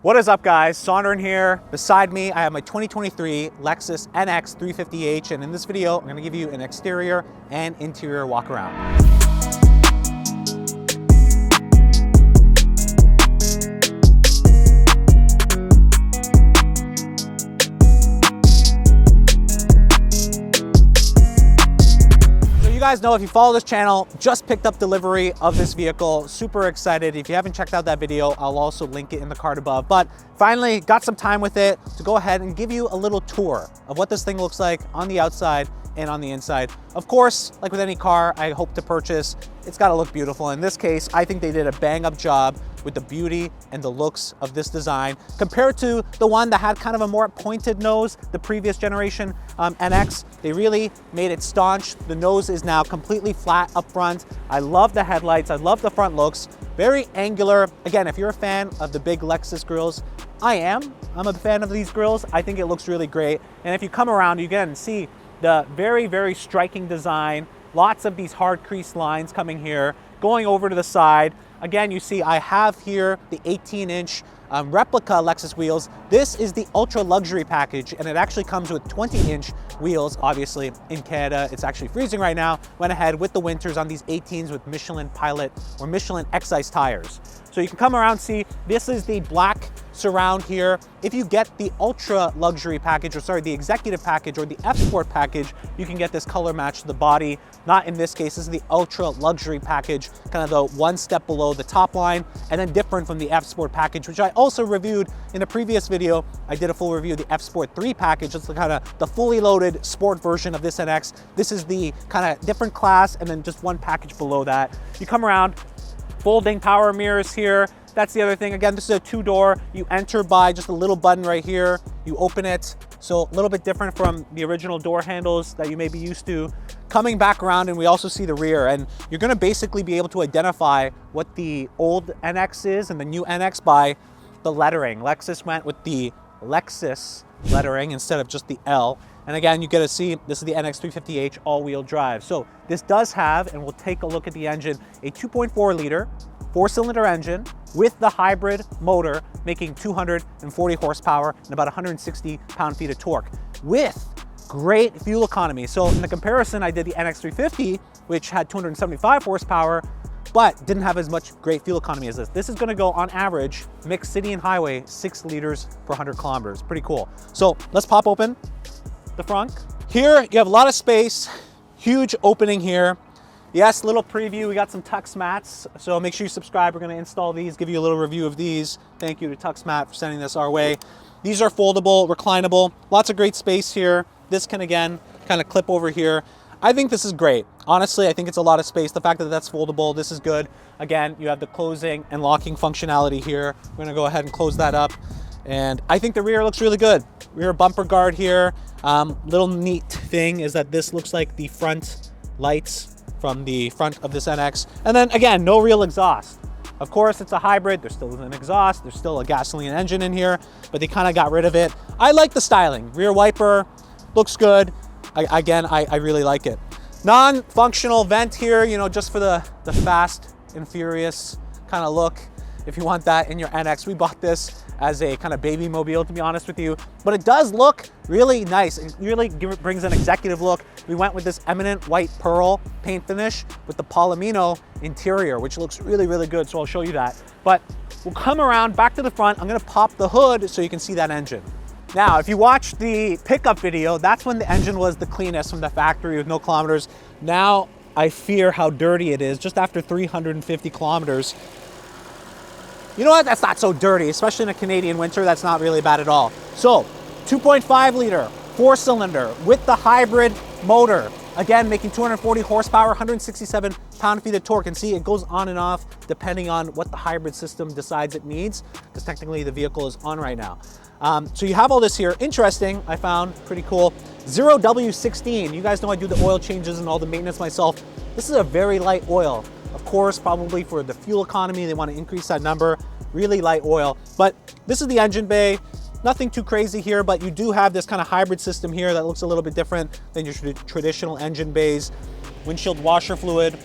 What is up, guys? Sonduren here. Beside me, I have my 2023 Lexus NX350H, and in this video, I'm going to give you an exterior and interior walk around. You guys know, if you follow this channel, just picked up delivery of this vehicle. Super excited. If you haven't checked out that video, I'll also link it in the card above. But finally got some time with it to go ahead and give you a little tour of what this thing looks like on the outside and on the inside. Of course, like with any car I hope to purchase, it's got to look beautiful. In this case, I think they did a bang up job with the beauty and the looks of this design compared to the one that had kind of a more pointed nose, the previous generation NX. They really made it staunch. The nose is now completely flat up front. I love the headlights. I love the front looks. Very angular. Again, if you're a fan of the big Lexus grills, I'm a fan of these grills. I think it looks really great. And if you come around, you can see the very, very striking design. Lots of these hard crease lines coming here, going over to the side. Again, you see I have here the 18-inch replica Lexus wheels. This is the ultra luxury package, and it actually comes with 20-inch wheels. Obviously, in Canada, it's actually freezing right now. Went ahead with the winters on these 18s with Michelin Pilot or Michelin Excise tires. So you can come around, see, this is the black surround here. If you get the ultra luxury package, or sorry, the executive package or the F Sport package, you can get this color match to the body. Not in this case, this is the ultra luxury package, kind of the one step below the top line, and then different from the F Sport package, which I also reviewed in a previous video. I did a full review of the F Sport 3 package. It's the kind of the fully loaded sport version of this NX. This is the kind of different class, and then just one package below that. You come around, folding power mirrors here. That's the other thing. Again, this is a two-door. You enter by just a little button right here. You open it. So a little bit different from the original door handles that you may be used to. Coming back around, and we also see the rear, and you're gonna basically be able to identify what the old NX is and the new NX by the lettering. Lexus went with the Lexus lettering instead of just the L. And again, you get to see, this is the NX350H all-wheel drive. So this does have, and we'll take a look at the engine, a 2.4 liter, 4-cylinder engine with the hybrid motor, making 240 horsepower and about 160 pound-feet of torque with great fuel economy. So in the comparison, I did the NX350, which had 275 horsepower, but didn't have as much great fuel economy as this. This is gonna go on average, mixed city and highway, 6 liters per 100 kilometers. Pretty cool. So let's pop open the front. Here, you have a lot of space, huge opening here. Yes, little preview, we got some Tux mats, so make sure you subscribe. We're gonna install these, give you a little review of these. Thank you to Tux Mat for sending this our way. These are foldable, reclinable, lots of great space here. This can, again, kind of clip over here. I think this is great. Honestly, I think it's a lot of space. The fact that that's foldable, this is good. Again, you have the closing and locking functionality here. We're gonna go ahead and close that up. And I think the rear looks really good. Rear bumper guard here. Little neat thing is that this looks like the front lights from the front of this NX. And then again, no real exhaust. Of course, it's a hybrid. There's still an exhaust. There's still a gasoline engine in here, but they kind of got rid of it. I like the styling. Rear wiper looks good. I really like it. Non-functional vent here, you know, just for the Fast and Furious kind of look. If you want that in your NX, we bought this as a kind of baby mobile, to be honest with you, but it does look really nice. It really brings an executive look. We went with this eminent white pearl paint finish with the PALOMINO interior, which looks really, really good. So I'll show you that. But we'll come around back to the front. I'm gonna pop the hood so you can see that engine. Now, if you watch the pickup video, that's when the engine was the cleanest from the factory with no kilometers. Now I fear how dirty it is just after 350 kilometers. You know what? That's not so dirty, especially in a Canadian winter. That's not really bad at all. So 2.5 liter, 4-cylinder with the hybrid motor. Again, making 240 horsepower, 167 pound-feet of torque. And see, it goes on and off depending on what the hybrid system decides it needs, because technically the vehicle is on right now. So you have all this here. Interesting, I found pretty cool. 0W16. You guys know I do the oil changes and all the maintenance myself. This is a very light oil. Of course, probably for the fuel economy, they want to increase that number. Really light oil. But this is the engine bay. Nothing too crazy here, but you do have this kind of hybrid system here that looks a little bit different than your traditional engine bays. Windshield washer fluid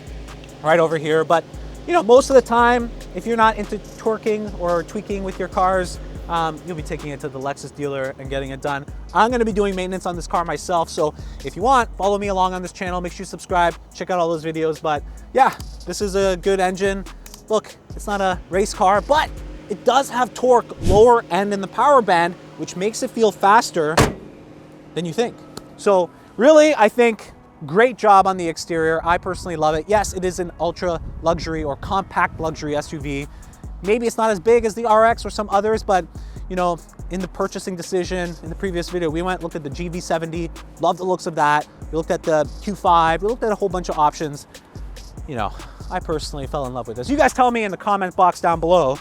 right over here. But you know, most of the time, if you're not into torquing or tweaking with your cars, you'll be taking it to the Lexus dealer and getting it done. I'm gonna be doing maintenance on this car myself, so if you want, follow me along on this channel. Make sure you subscribe, check out all those videos. But yeah, this is a good engine. Look, it's not a race car, but it does have torque lower end in the power band, which makes it feel faster than you think. So really, I think great job on the exterior. I personally love it. Yes, it is an ultra luxury or compact luxury SUV. Maybe it's not as big as the RX or some others, but you know, in the purchasing decision in the previous video, we looked at the GV70, loved the looks of that. We looked at the Q5, we looked at a whole bunch of options. You know, I personally fell in love with this. You guys tell me in the comment box down below,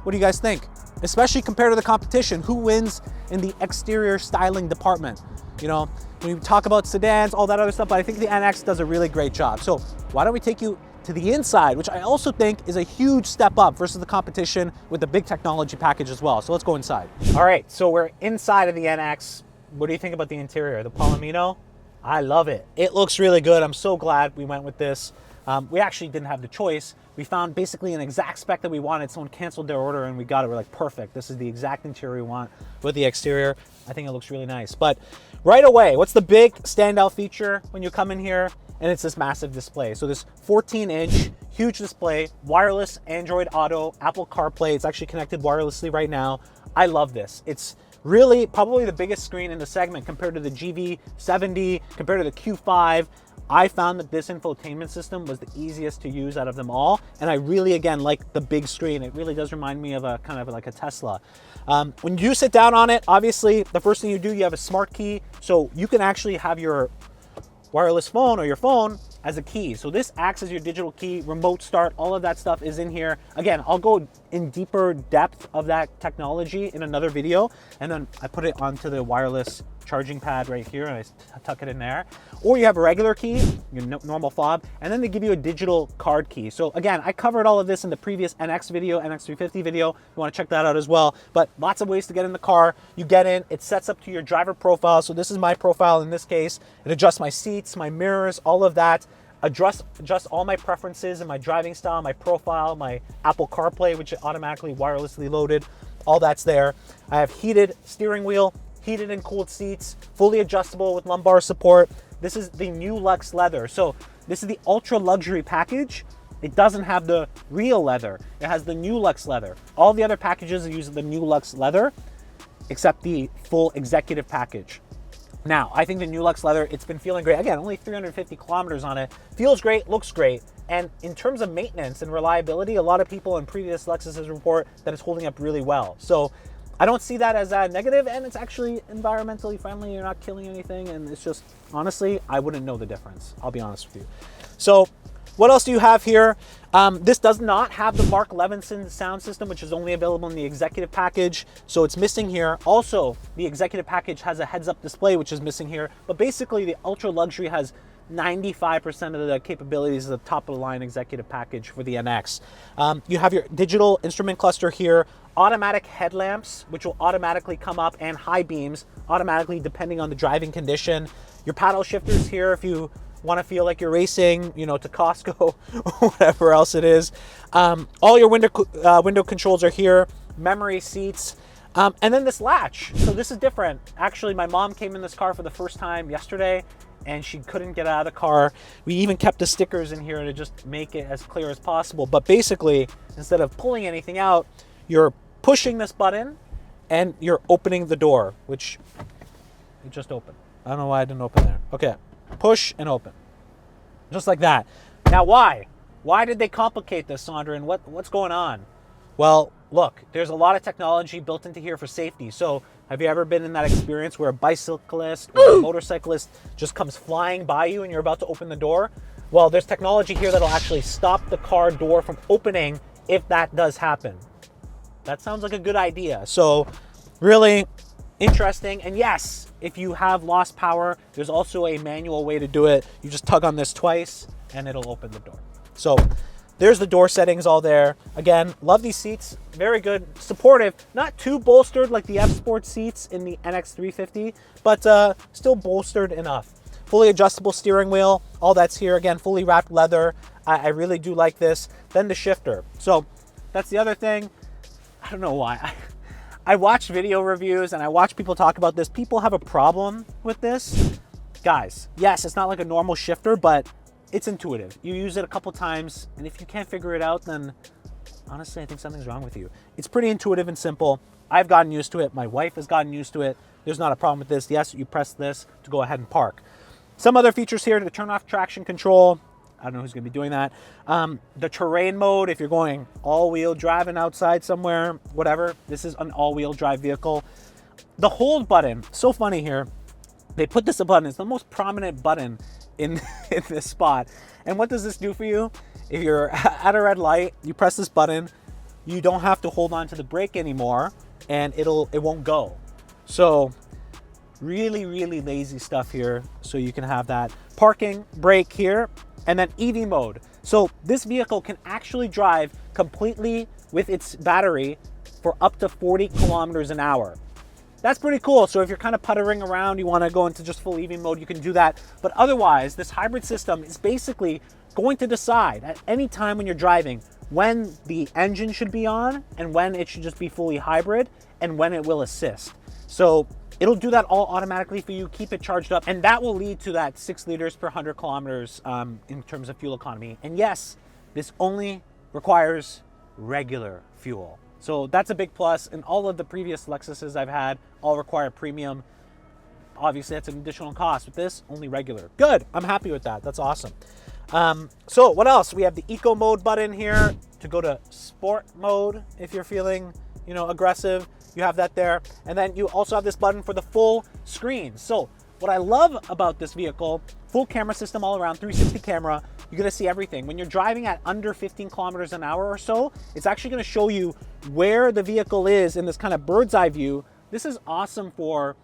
what do you guys think? Especially compared to the competition, who wins in the exterior styling department? You know, when we talk about sedans, all that other stuff, but I think the NX does a really great job. So why don't we take you to the inside, which I also think is a huge step up versus the competition with the big technology package as well. So let's go inside. All right, so we're inside of the NX. What do you think about the interior? The Palomino? I love it. It looks really good. I'm so glad we went with this. We actually didn't have the choice. We found basically an exact spec that we wanted. Someone canceled their order and we got it. We're like, perfect. This is the exact interior we want with the exterior. I think it looks really nice. But right away, what's the big standout feature when you come in here? And it's this massive display. So this 14-inch, huge display, wireless Android Auto, Apple CarPlay. It's actually connected wirelessly right now. I love this. It's really probably the biggest screen in the segment compared to the GV70, compared to the Q5. I found that this infotainment system was the easiest to use out of them all. And I really, again, like the big screen. It really does remind me of a kind of like a Tesla. When you sit down on it, obviously, the first thing you do, you have a smart key. So you can actually have your wireless phone or your phone as a key. So this acts as your digital key, remote start, all of that stuff is in here. Again, I'll go in deeper depth of that technology in another video. And then I put it onto the wireless charging pad right here and I tuck it in there. Or you have a regular key, your normal fob, and then they give you a digital card key. So again, I covered all of this in the previous NX video, NX350 video. You want to check that out as well. But lots of ways to get in the car. You get in, it sets up to your driver profile. So this is my profile in this case. It adjusts my seats, my mirrors, all of that. Adjust all my preferences and my driving style, my profile, my Apple CarPlay, which is automatically wirelessly loaded. All that's there. I have heated steering wheel, heated and cooled seats, fully adjustable with lumbar support. This is the new Lux leather. So this is the ultra luxury package. It doesn't have the real leather. It has the new Lux leather. All the other packages use the new Lux leather, except the full executive package. Now, I think the new Lux leather, it's been feeling great. Again, only 350 kilometers on it. Feels great, looks great. And in terms of maintenance and reliability, a lot of people in previous Lexuses report that it's holding up really well. So I don't see that as a negative, and it's actually environmentally friendly. You're not killing anything, and it's just, honestly, I wouldn't know the difference. I'll be honest with you. So what else do you have here? This does not have the Mark Levinson sound system, which is only available in the executive package. So it's missing here. Also, the executive package has a heads-up display, which is missing here. But basically, the ultra luxury has 95% of the capabilities of the top of the line executive package for the NX. You have your digital instrument cluster here, automatic headlamps, which will automatically come up, and high beams automatically depending on the driving condition. Your paddle shifters here if you want to feel like you're racing, you know, to Costco or whatever else it is. All your window controls are here, memory seats, and then this latch. So this is different. Actually, my mom came in this car for the first time yesterday, and she couldn't get out of the car. We even kept the stickers in here to just make it as clear as possible. But basically, instead of pulling anything out, you're pushing this button and you're opening the door, which it just opened. I don't know why I didn't open there. Okay, push and open. Just like that. Now why? Why did they complicate this, Sonduren? What's going on? Well, look, there's a lot of technology built into here for safety. So have you ever been in that experience where a bicyclist or a motorcyclist just comes flying by you and you're about to open the door? Well, there's technology here that'll actually stop the car door from opening if that does happen. That sounds like a good idea. So really interesting. And yes, if you have lost power, there's also a manual way to do it. You just tug on this twice and it'll open the door. So there's the door settings all there. Again, love these seats. Very good, supportive, not too bolstered like the F Sport seats in the NX350, but still bolstered enough. Fully adjustable steering wheel, all that's here. Again, fully wrapped leather. I really do like this. Then the shifter. So that's the other thing. I don't know why. I watch video reviews and I watch people talk about this. People have a problem with this. Guys, yes, it's not like a normal shifter, but it's intuitive. You use it a couple times, and if you can't figure it out, then honestly, I think something's wrong with you. It's pretty intuitive and simple. I've gotten used to it. My wife has gotten used to it. There's not a problem with this. Yes, you press this to go ahead and park. Some other features here to turn off traction control. I don't know who's gonna be doing that. The terrain mode, if you're going all-wheel driving outside somewhere, whatever, this is an all-wheel drive vehicle. The hold button, so funny here. They put this button, it's the most prominent button in this spot. And what does this do for you? If you're at a red light, you press this button, you don't have to hold on to the brake anymore, and it won't go. So really, really lazy stuff here. So you can have that parking, brake here, and then EV mode. So this vehicle can actually drive completely with its battery for up to 40 kilometers an hour. That's pretty cool. So if you're kind of puttering around, you want to go into just full EV mode, you can do that. But otherwise, this hybrid system is basically going to decide at any time when you're driving when the engine should be on and when it should just be fully hybrid and when it will assist. So it'll do that all automatically for you, keep it charged up, and that will lead to that 6 liters per 100 kilometers in terms of fuel economy. And yes, this only requires regular fuel. So that's a big plus, and all of the previous Lexuses I've had all require premium. Obviously, that's an additional cost. With this, only regular. Good, I'm happy with that. That's awesome. So what else? We have the eco mode button here to go to sport mode if you're feeling, aggressive. You have that there. And then you also have this button for the full screen. So what I love about this vehicle, full camera system all around, 360 camera, you're gonna see everything. When you're driving at under 15 kilometers an hour or so, it's actually gonna show you where the vehicle is in this kind of bird's eye view. This is awesome for,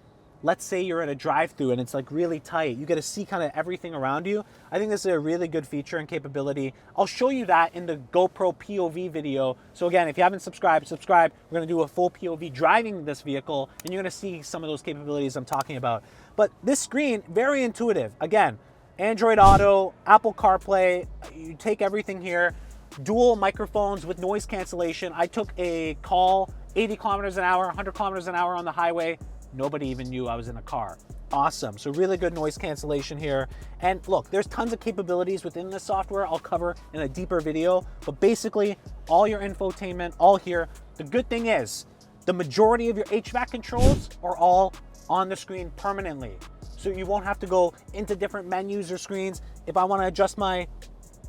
let's say you're at a drive-through and it's like really tight. You get to see kind of everything around you. I think this is a really good feature and capability. I'll show you that in the GoPro POV video. So again, if you haven't subscribed, subscribe. We're gonna do a full POV driving this vehicle and you're gonna see some of those capabilities I'm talking about. But this screen, very intuitive. Again, Android Auto, Apple CarPlay, you take everything here. Dual microphones with noise cancellation. I took a call 80 kilometers an hour, 100 kilometers an hour on the highway. Nobody even knew I was in a car. Awesome. So really good noise cancellation here. And look, there's tons of capabilities within this software I'll cover in a deeper video, but basically all your infotainment, all here. The good thing is the majority of your HVAC controls are all on the screen permanently. So you won't have to go into different menus or screens. If I want to adjust my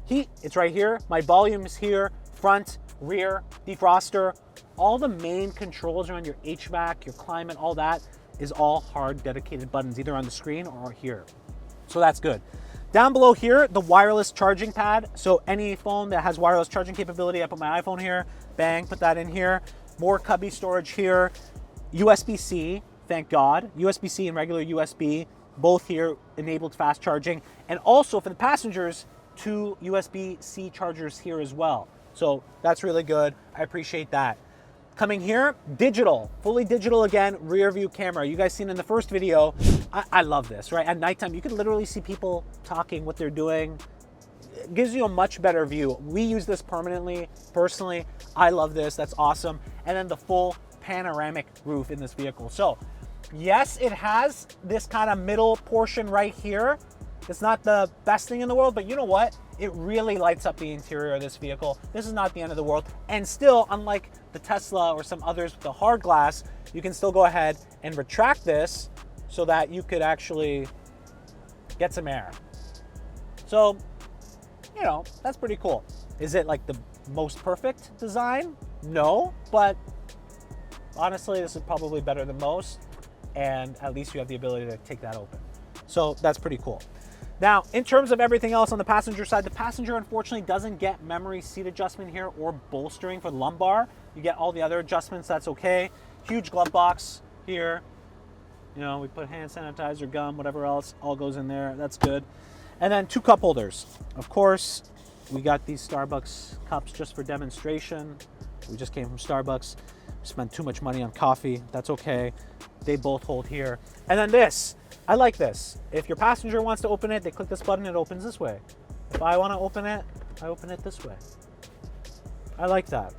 heat, it's right here. My volume is here, front, rear, defroster. All the main controls around your HVAC, your climate, all that is all hard dedicated buttons, either on the screen or here. So that's good. Down below here, the wireless charging pad. So any phone that has wireless charging capability, I put my iPhone here, bang, put that in here. More cubby storage here. USB-C, thank God. USB-C and regular USB, both here enabled fast charging. And also for the passengers, 2 USB-C chargers here as well. So that's really good. I appreciate that. Coming here, digital, fully digital again, rear view camera. You guys seen in the first video, I love this, right? At nighttime, you can literally see people talking, what they're doing. It gives you a much better view. We use this permanently. Personally, I love this, that's awesome. And then the full panoramic roof in this vehicle. So yes, it has this kind of middle portion right here. It's not the best thing in the world, but you know what? It really lights up the interior of this vehicle. This is not the end of the world. And still, unlike the Tesla or some others with the hard glass, you can still go ahead and retract this so that you could actually get some air. So, that's pretty cool. Is it like the most perfect design? No, but honestly, this is probably better than most. And at least you have the ability to take that open. So that's pretty cool. Now, in terms of everything else on the passenger side, the passenger unfortunately doesn't get memory seat adjustment here or bolstering for the lumbar. You get all the other adjustments, that's okay. Huge glove box here. We put hand sanitizer, gum, whatever else, all goes in there, that's good. And then 2 cup holders. Of course, we got these Starbucks cups just for demonstration. We just came from Starbucks. We spent too much money on coffee, that's okay. They both hold here. And then this. I like this. If your passenger wants to open it, they click this button, it opens this way. If I want to open it, I open it this way. I like that.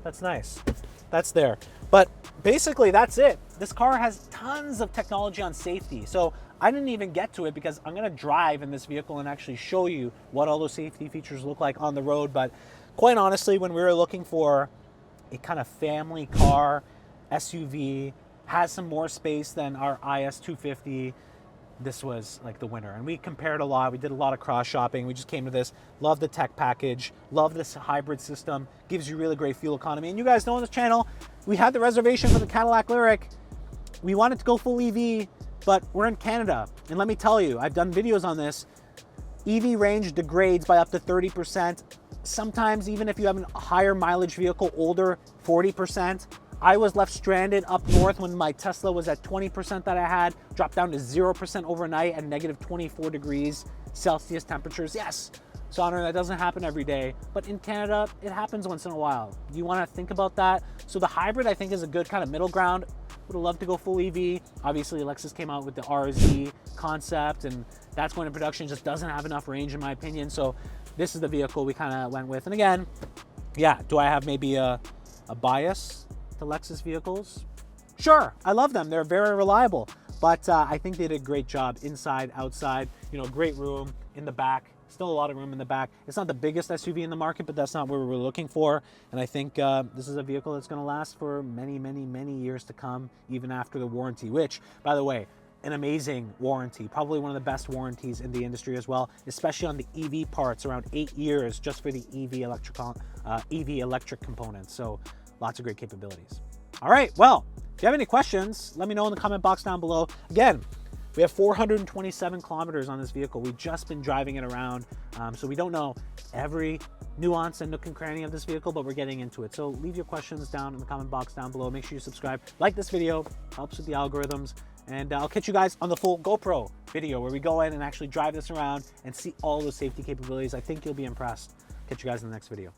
That's nice. That's there. But basically that's it. This car has tons of technology on safety. So I didn't even get to it because I'm gonna drive in this vehicle and actually show you what all those safety features look like on the road. But quite honestly, when we were looking for a kind of family car, SUV, has some more space than our IS250, this was like the winner. And we compared a lot. We did a lot of cross shopping. We just came to this. Love the tech package. Love this hybrid system. Gives you really great fuel economy. And you guys know on this channel, we had the reservation for the Cadillac Lyriq. We wanted to go full EV, but we're in Canada. And let me tell you, I've done videos on this. EV range degrades by up to 30%. Sometimes even if you have a higher mileage vehicle, older, 40%. I was left stranded up north when my Tesla was at 20% that I had, dropped down to 0% overnight at negative 24 degrees Celsius temperatures. Yes, Sonduren, that doesn't happen every day, but in Canada, it happens once in a while. You wanna think about that? So the hybrid, I think, is a good kind of middle ground. Would have loved to go full EV. Obviously, Lexus came out with the RZ concept, and that's going to production. Just doesn't have enough range, in my opinion. So this is the vehicle we kind of went with. And again, yeah, do I have maybe a bias to Lexus vehicles? Sure, I love them. They're very reliable, but I think they did a great job inside, outside, you know, great room in the back, still a lot of room in the back. It's not the biggest SUV in the market, but that's not what we were looking for. And I think this is a vehicle that's gonna last for many, many, many years to come, even after the warranty, which, by the way, an amazing warranty, probably one of the best warranties in the industry as well, especially on the EV parts, around 8 years just for the EV electric components. So lots of great capabilities. All right, well, if you have any questions, let me know in the comment box down below. Again, we have 427 kilometers on this vehicle. We've just been driving it around, so we don't know every nuance and nook and cranny of this vehicle, but we're getting into it. So leave your questions down in the comment box down below. Make sure you subscribe, like this video, helps with the algorithms, and I'll catch you guys on the full GoPro video where we go in and actually drive this around and see all the safety capabilities. I think you'll be impressed. Catch you guys in the next video.